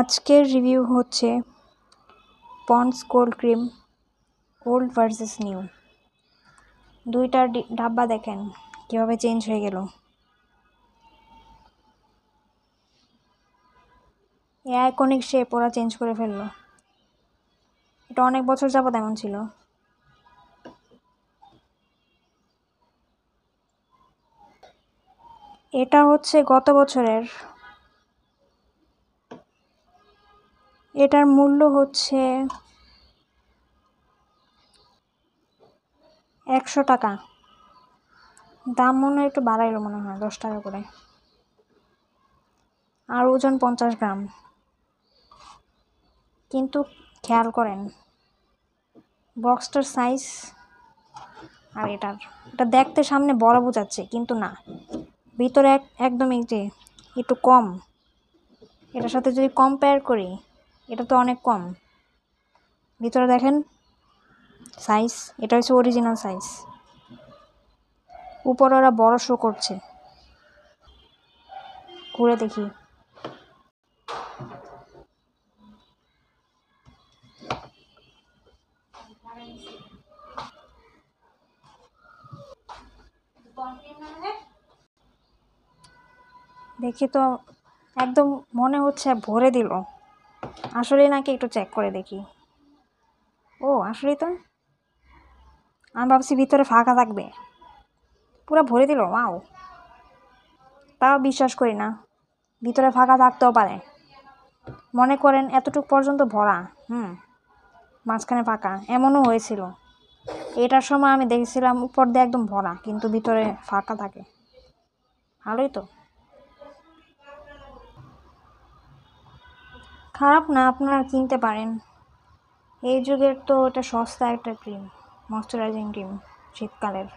আজকের রিভিউ হচ্ছে Pond's cold cream old versus new. দুইটার ডাব্বা দেখেন কীভাবে চেঞ্জ হয়ে গেল। এই আইকনিক শেপ ওরা চেঞ্জ করে ফেললো। এটা অনেক বছর যাবত এমন ছিল। এটা হচ্ছে গত বছরের। এটার মূল্য হচ্ছে 100 টাকা। দাম মনে হয় একটু বাড়াইলো, মনে হয় 10 টাকা করে। আর ওজন 50 গ্রাম। কিন্তু খেয়াল করেন বক্সটার সাইজ আর এটা দেখতে সামনে বড় বোঝাচ্ছে, কিন্তু না, ভিতরে একদম এই যে একটু কম। এটার সাথে যদি কম্পেয়ার করি, এটা তো অনেক কম। ভিতরে দেখেন সাইজ, এটা হচ্ছে অরিজিনাল সাইজ। উপরে ওরা বড় শো করছে। ঘুরে দেখি। দেখি তো একদম মনে হচ্ছে ভরে দিল। আসলে নাকি একটু চেক করে দেখি। ও আসলেই তো, আমি ভাবছি ভিতরে ফাঁকা থাকবে, পুরো ভরে দিল। ওয়াও, তাও বিশ্বাস করি না, ভিতরে ফাঁকা থাকতেও পারে। মনে করেন এতটুকু পর্যন্ত ভরা, মাঝখানে ফাঁকা, এমনও হয়েছিল। এটার সময় আমি দেখেছিলাম উপর দিয়ে একদম ভরা, কিন্তু ভিতরে ফাঁকা থাকে। ভালোই তো, খারাপ না, আপনারা কিনতে পারেন। এই যুগের তো এটা সস্তা একটা ক্রিম, ময়শ্চারাইজিং ক্রিম শীতকালের।